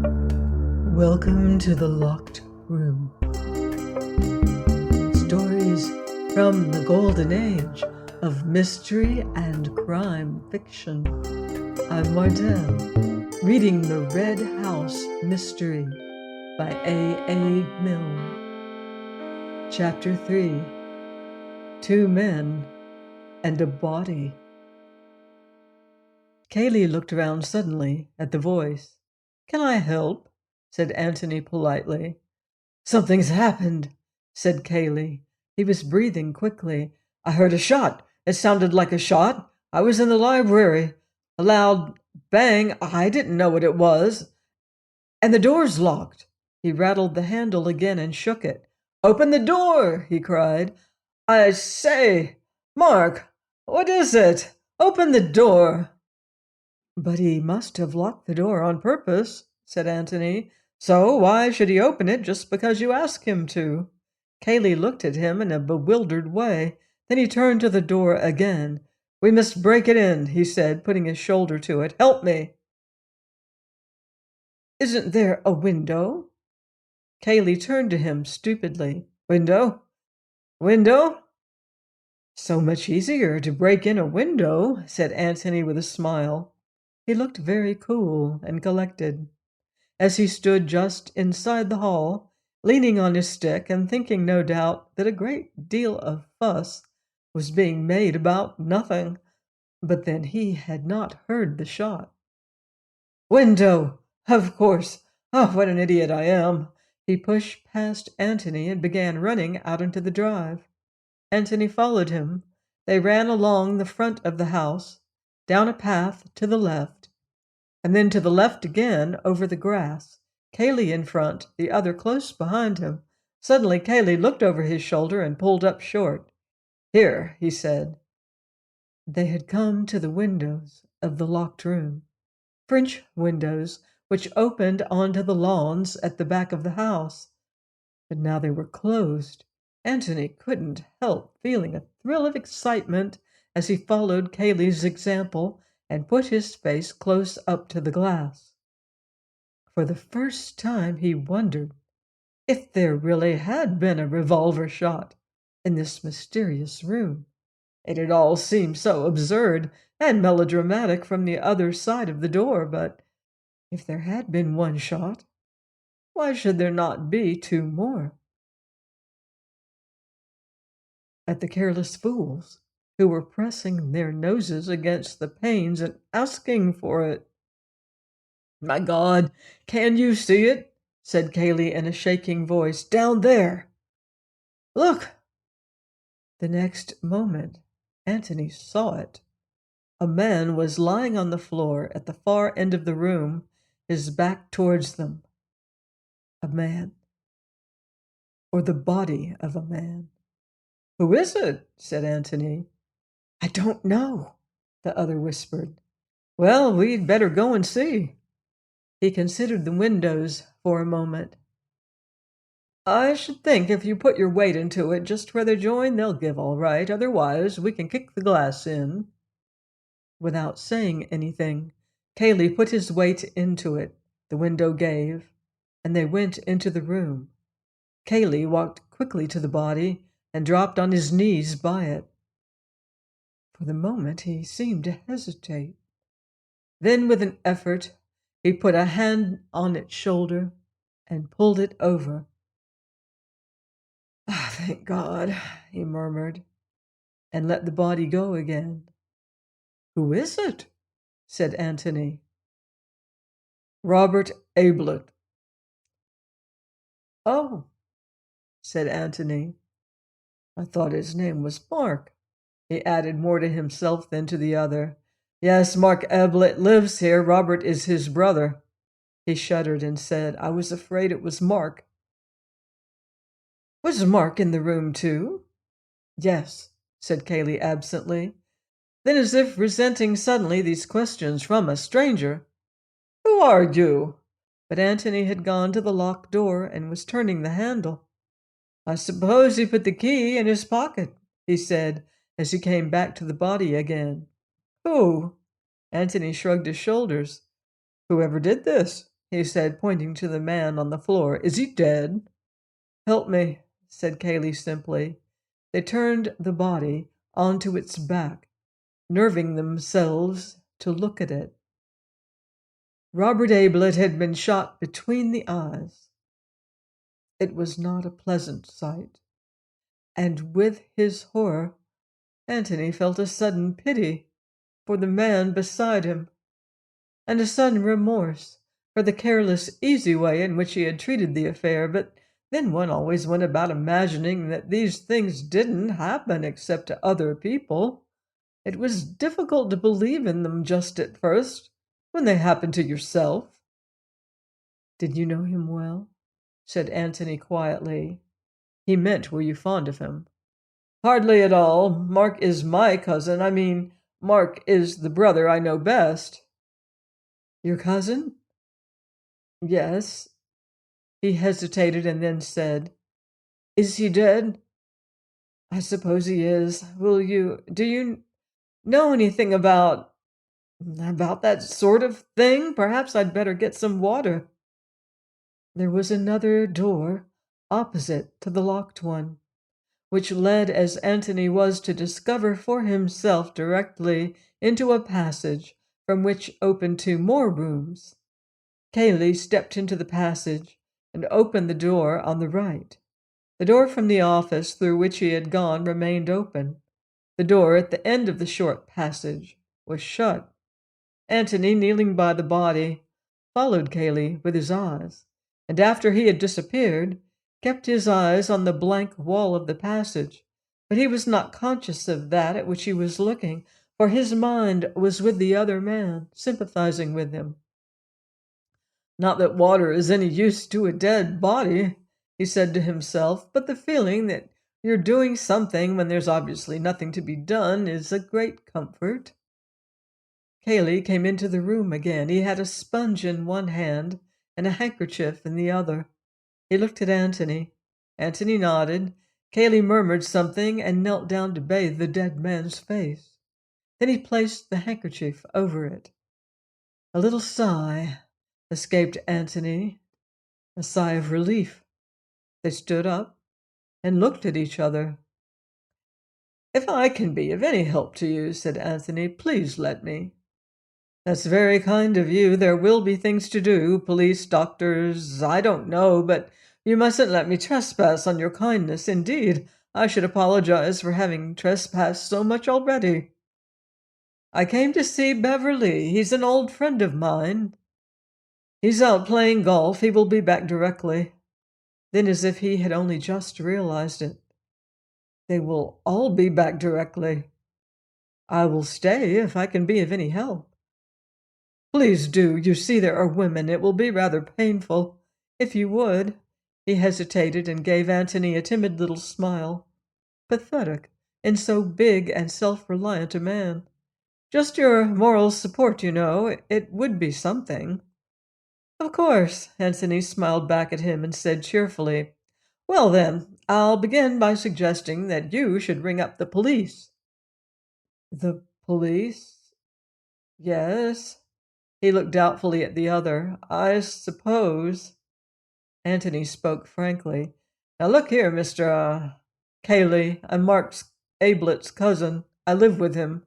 Welcome to the Locked Room. Stories from the golden age of mystery and crime fiction. I'm Martell, reading The Red House Mystery by A. Milne. Chapter 3. 2 Men and a Body. Kaylee looked around suddenly at the voice. "Can I help?" said Antony politely. "Something's happened," said Kaylee. He was breathing quickly. "I heard a shot. It sounded like a shot. I was in the library. A loud bang. I didn't know what it was. And the door's locked." He rattled the handle again and shook it. "Open the door!" he cried. "I say, Mark, what is it? Open the door!" "But he must have locked the door on purpose," said Antony. "So why should he open it just because you ask him to?" Kaylee looked at him in a bewildered way. Then he turned to the door again. "We must break it in," he said, putting his shoulder to it. "Help me." "Isn't there a window?" Kaylee turned to him stupidly. "Window? Window?" "So much easier to break in a window," said Antony with a smile. He looked very cool and collected. As he stood just inside the hall, leaning on his stick and thinking, no doubt, that a great deal of fuss was being made about nothing. But then he had not heard the shot. "Window! Of course! Oh, what an idiot I am!" He pushed past Antony and began running out into the drive. Antony followed him. They ran along the front of the house, down a path to the left, and then to the left again over the grass, Kaylee in front, the other close behind him. Suddenly Kaylee looked over his shoulder and pulled up short. "Here," he said. They had come to the windows of the locked room, French windows which opened onto the lawns at the back of the house. But now they were closed. Antony couldn't help feeling a thrill of excitement as he followed Kaylee's example and put his face close up to the glass. For the first time he wondered if there really had been a revolver shot in this mysterious room. It had all seemed so absurd and melodramatic from the other side of the door, but if there had been one shot, why should there not be 2 more? At the careless fools who were pressing their noses against the panes and asking for it. "My God, can you see it?" said Kaylee in a shaking voice. "Down there. Look!" The next moment, Antony saw it. A man was lying on the floor at the far end of the room, his back towards them. A man, or the body of a man. "Who is it?" said Antony. "I don't know," the other whispered. "Well, we'd better go and see." He considered the windows for a moment. "I should think if you put your weight into it just where they join, they'll give all right. Otherwise, we can kick the glass in." Without saying anything, Kaylee put his weight into it. The window gave, and they went into the room. Kaylee walked quickly to the body and dropped on his knees by it. For the moment he seemed to hesitate. Then, with an effort, he put a hand on its shoulder and pulled it over. "Ah, thank God," he murmured, and let the body go again. "Who is it?" said Antony. "Robert Ablett." "Oh," said Antony. "I thought his name was Mark." He added more to himself than to the other. "Yes, Mark Ablett lives here. Robert is his brother." He shuddered and said, "I was afraid it was Mark." "Was Mark in the room too?" "Yes," said Kaylee absently. Then, as if resenting suddenly these questions from a stranger, "Who are you?" But Antony had gone to the locked door and was turning the handle. "I suppose he put the key in his pocket," he said, as he came back to the body again. "Who?" Antony shrugged his shoulders. "Whoever did this," he said, pointing to the man on the floor. "Is he dead?" "Help me," said Kaylee simply. They turned the body onto its back, nerving themselves to look at it. Robert Ablett had been shot between the eyes. It was not a pleasant sight, and with his horror, Antony felt a sudden pity for the man beside him, and a sudden remorse for the careless, easy way in which he had treated the affair. But then one always went about imagining that these things didn't happen except to other people. It was difficult to believe in them just at first, when they happened to yourself. "Did you know him well?" said Antony quietly. He meant, were you fond of him? "Hardly at all. Mark is my cousin. I mean, Mark is the brother I know best." "Your cousin?" "Yes." He hesitated and then said, "Is he dead?" "I suppose he is. Do you know anything about that sort of thing? Perhaps I'd better get some water." There was another door opposite to the locked one, which led, as Antony was to discover for himself directly, into a passage from which opened two more rooms. Kaylee stepped into the passage and opened the door on the right. The door from the office through which he had gone remained open. The door at the end of the short passage was shut. Antony, kneeling by the body, followed Kaylee with his eyes, and after he had disappeared, kept his eyes on the blank wall of the passage. But he was not conscious of that at which he was looking, for his mind was with the other man, sympathizing with him. "Not that water is any use to a dead body," he said to himself, "but the feeling that you're doing something when there's obviously nothing to be done is a great comfort." Kaylee came into the room again. He had a sponge in one hand and a handkerchief in the other. He looked at Antony. Antony nodded. Kaylee murmured something and knelt down to bathe the dead man's face. Then he placed the handkerchief over it. A little sigh escaped Antony, a sigh of relief. They stood up and looked at each other. "If I can be of any help to you," said Antony, "please let me." "That's very kind of you. There will be things to do, police, doctors, I don't know, but you mustn't let me trespass on your kindness. Indeed, I should apologize for having trespassed so much already." "I came to see Beverly. He's an old friend of mine." "He's out playing golf. He will be back directly." Then, as if he had only just realized it, "They will all be back directly. I will stay if I can be of any help." "Please do. You see, there are women. It will be rather painful. If you would." He hesitated and gave Antony a timid little smile. Pathetic in so big and self-reliant a man. "Just your moral support, you know. It would be something." "Of course." Antony smiled back at him and said cheerfully, "Well then, I'll begin by suggesting that you should ring up the police." "The police?" "Yes." He looked doubtfully at the other. "I suppose—" Antony spoke frankly. "Now look here, Mr. Cayley. I'm Mark Ablett's cousin. I live with him.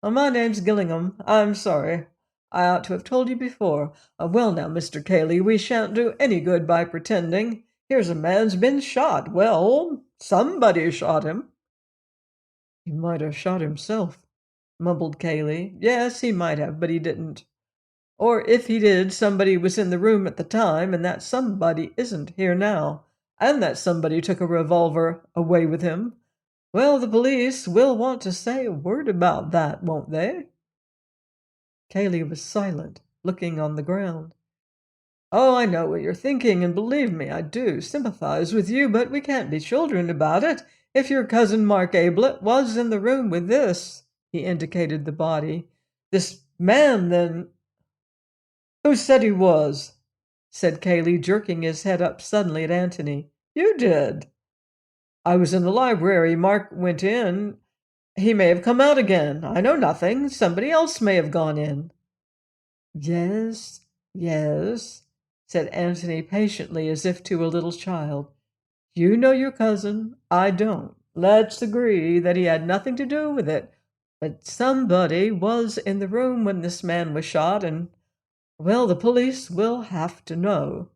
My name's Gillingham. I'm sorry. I ought to have told you before. Well now, Mr. Cayley, we shan't do any good by pretending. Here's a man's been shot. Well, somebody shot him." "He might have shot himself," mumbled Cayley. "Yes, he might have, but he didn't. Or if he did, somebody was in the room at the time, and that somebody isn't here now, and that somebody took a revolver away with him. Well, the police will want to say a word about that, won't they?" Cayley was silent, looking on the ground. "Oh, I know what you're thinking, and believe me, I do sympathize with you, but we can't be children about it. If your cousin Mark Ablett was in the room with this," he indicated the body, "this man, then—" "Who said he was?" said Cayley, jerking his head up suddenly at Antony. "You did." "I was in the library. Mark went in. He may have come out again. I know nothing. Somebody else may have gone in." "Yes, yes." said Antony patiently, as if to a little child. "You know your cousin. I don't. Let's agree that he had nothing to do with it. But somebody was in the room when this man was shot, and, well, the police will have to know.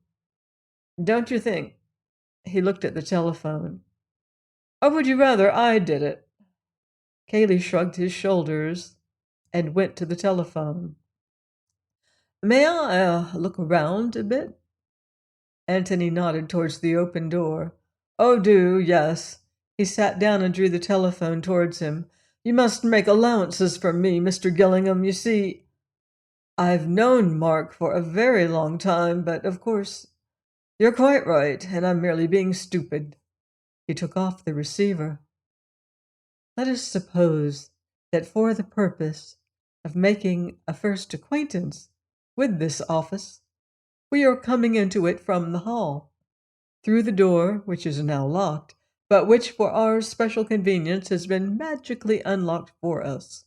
Don't you think?" He looked at the telephone. "Or would you rather I did it?" Cayley shrugged his shoulders and went to the telephone. "May I look around a bit?" Antony nodded towards the open door. "Oh, do, yes." He sat down and drew the telephone towards him. "You must make allowances for me, Mr. Gillingham. You see, I've known Mark for a very long time, but of course you're quite right, and I'm merely being stupid." He took off the receiver. "Let us suppose that for the purpose of making a first acquaintance with this office, we are coming into it from the hall, through the door, which is now locked, but which for our special convenience has been magically unlocked for us.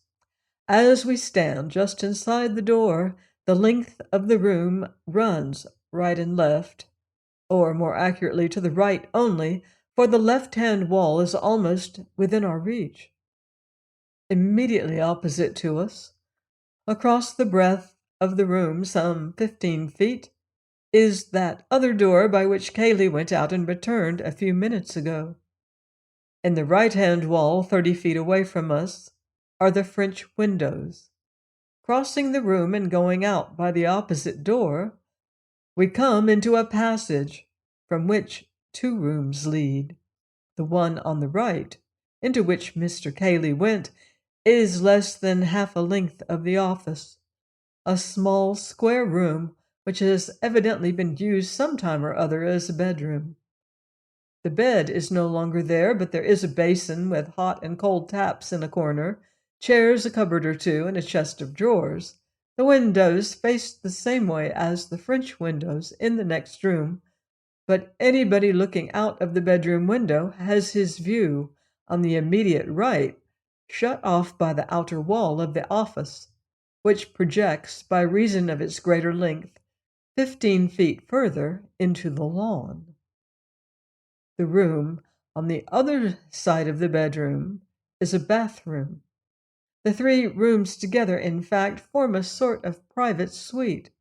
As we stand just inside the door, the length of the room runs right and left, or more accurately to the right only, for the left-hand wall is almost within our reach. Immediately opposite to us, across the breadth of the room some 15 feet, is that other door by which Cayley went out and returned a few minutes ago. In the right-hand wall, 30 feet away from us, are the French windows. Crossing the room and going out by the opposite door, we come into a passage from which 2 rooms lead. The one on the right, into which Mr. Cayley went, is less than half a length of the office, a small square room which has evidently been used some time or other as a bedroom. The bed is no longer there, but there is a basin with hot and cold taps in a corner, chairs, a cupboard or two, and a chest of drawers. The windows face the same way as the French windows in the next room, but anybody looking out of the bedroom window has his view on the immediate right shut off by the outer wall of the office, which projects, by reason of its greater length, 15 feet further into the lawn. The room on the other side of the bedroom is a bathroom. The 3 rooms together, in fact, form a sort of private suite,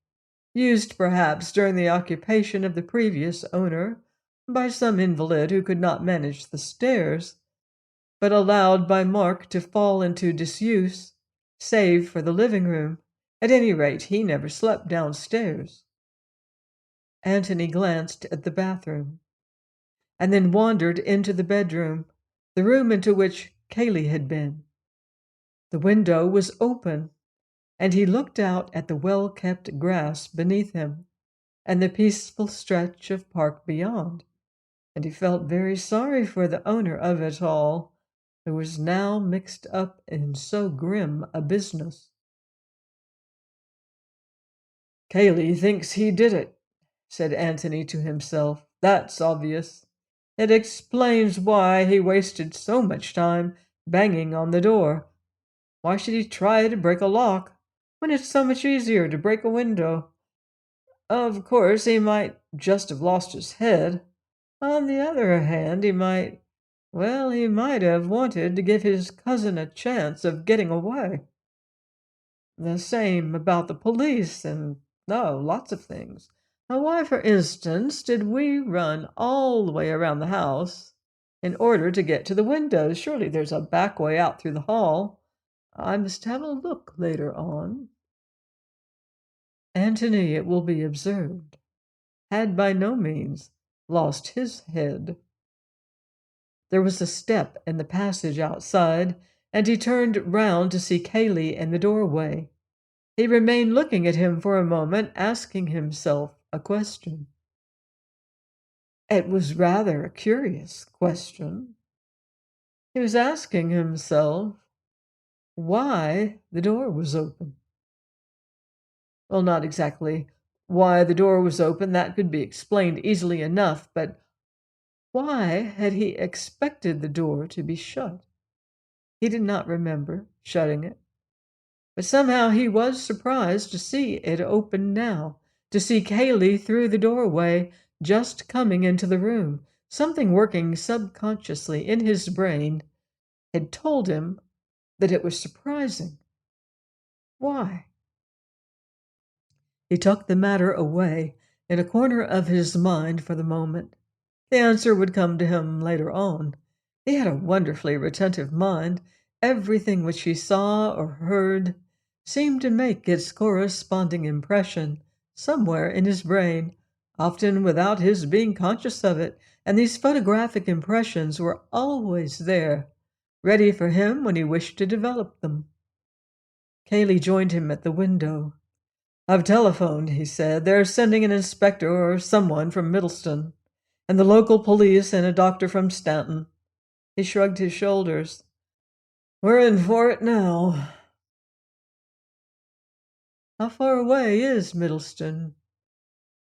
used perhaps during the occupation of the previous owner by some invalid who could not manage the stairs, but allowed by Mark to fall into disuse, save for the living room. At any rate, he never slept downstairs. Antony glanced at the bathroom, and then wandered into the bedroom, the room into which Cayley had been. The window was open, and he looked out at the well-kept grass beneath him and the peaceful stretch of park beyond, and he felt very sorry for the owner of it all, who was now mixed up in so grim a business. "Cayley thinks he did it," said Antony to himself. "That's obvious. It explains why he wasted so much time banging on the door. Why should he try to break a lock when it's so much easier to break a window? Of course, he might just have lost his head. On the other hand, he might have wanted to give his cousin a chance of getting away. The same about the police and, lots of things. Now, why, for instance, did we run all the way around the house in order to get to the windows? Surely there's a back way out through the hall. I must have a look later on." Antony, it will be observed, had by no means lost his head. There was a step in the passage outside, and he turned round to see Cayley in the doorway. He remained looking at him for a moment, asking himself a question. It was rather a curious question. He was asking himself why the door was open. Well, not exactly why the door was open, that could be explained easily enough, but why had he expected the door to be shut? He did not remember shutting it, but somehow he was surprised to see it open now. to see Kaylee through the doorway, just coming into the room. Something working subconsciously in his brain had told him that it was surprising. Why? He tucked the matter away in a corner of his mind for the moment. The answer would come to him later on. He had a wonderfully retentive mind. Everything which he saw or heard seemed to make its corresponding impression somewhere in his brain, often without his being conscious of it, and these photographic impressions were always there, ready for him when he wished to develop them. Cayley joined him at the window. "I've telephoned," he said. "They're sending an inspector or someone from Middleston, and the local police and a doctor from Stanton." He shrugged his shoulders. "We're in for it now." How far away is Middleston?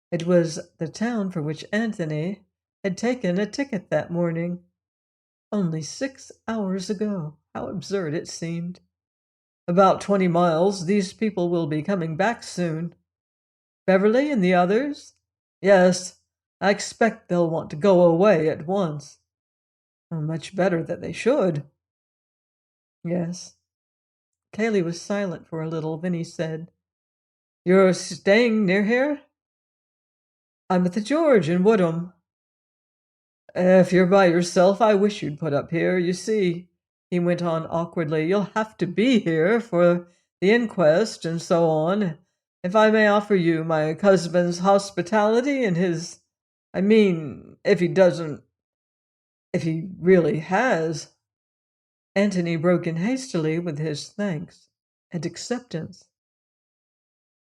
It was the town for which Antony had taken a ticket that morning. Only 6 hours ago. How absurd it seemed. "About 20 miles. These people will be coming back soon." "Beverly and the others?" "Yes. I expect they'll want to go away at once." "Much better that they should." "Yes." Cayley was silent for a little. Then he said, "You're staying near here?" "I'm at the George in Woodham." "If you're by yourself, I wish you'd put up here. You see," he went on awkwardly, "you'll have to be here for the inquest and so on. If I may offer you my husband's hospitality and his, I mean, if he really has." Antony broke in hastily with his thanks and acceptance.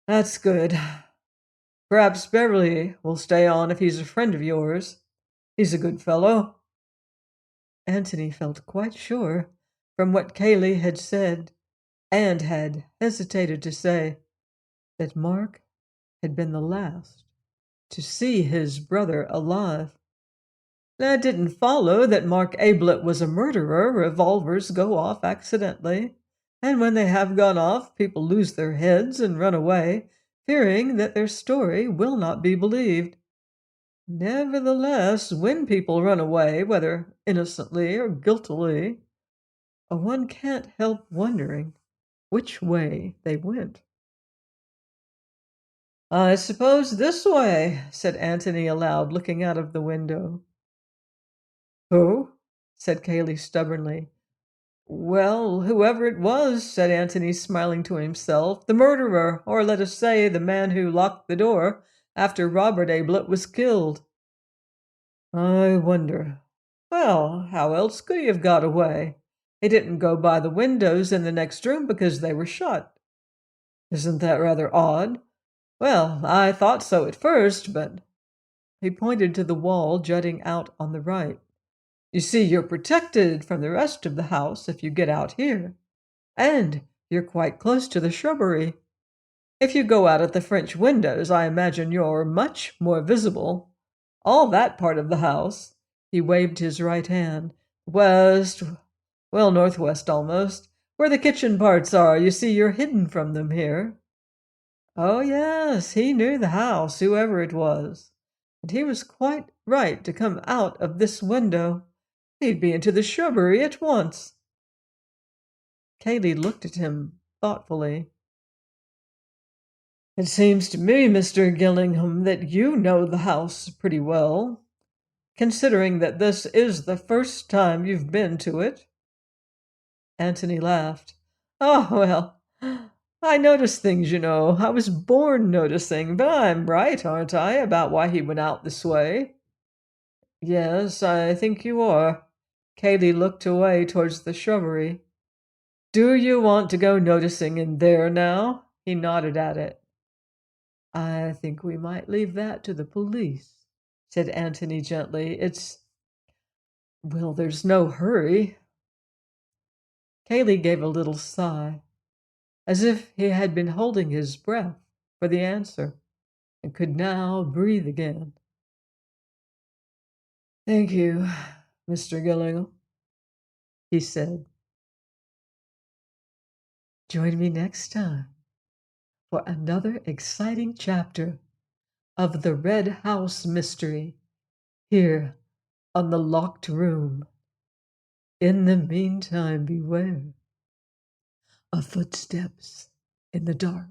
"That's good. Perhaps Beverly will stay on if he's a friend of yours. He's a good fellow." Antony felt quite sure, from what Cayley had said and had hesitated to say, that Mark had been the last to see his brother alive. That didn't follow that Mark Ablett was a murderer. Revolvers go off accidentally, and when they have gone off, people lose their heads and run away, fearing that their story will not be believed. Nevertheless, when people run away, whether innocently or guiltily, one can't help wondering which way they went. "I suppose this way," said Antony aloud, looking out of the window. "Who?" said Cayley stubbornly. "Well, whoever it was," said Antony, smiling to himself. "The murderer, or let us say the man who locked the door after Robert Ablett was killed." "I wonder. Well, how else could he have got away? He didn't go by the windows in the next room because they were shut. Isn't that rather odd? Well, I thought so at first, but—" He pointed to the wall jutting out on the right. "You see, you're protected from the rest of the house if you get out here, and you're quite close to the shrubbery. If you go out at the French windows, I imagine you're much more visible. All that part of the house," he waved his right hand, "west, well, northwest almost, where the kitchen parts are, you see, you're hidden from them here." Oh, yes, he knew the house, whoever it was, and he was quite right to come out of this window. He'd be into the shrubbery at once. Cayley looked at him thoughtfully. "It seems to me, Mr. Gillingham, that you know the house pretty well, considering that this is the first time you've been to it." Antony laughed. "Oh, well, I notice things, you know. I was born noticing, but I'm right, aren't I, about why he went out this way?" "Yes, I think you are." Cayley looked away towards the shrubbery. "Do you want to go noticing in there now?" He nodded at it. "I think we might leave that to the police," said Antony gently. Well, there's no hurry." Cayley gave a little sigh, as if he had been holding his breath for the answer, and could now breathe again. "Thank you, Mr. Gillingham," he said. Join me next time for another exciting chapter of the Red House mystery here on The Locked Room. In the meantime, beware of footsteps in the dark.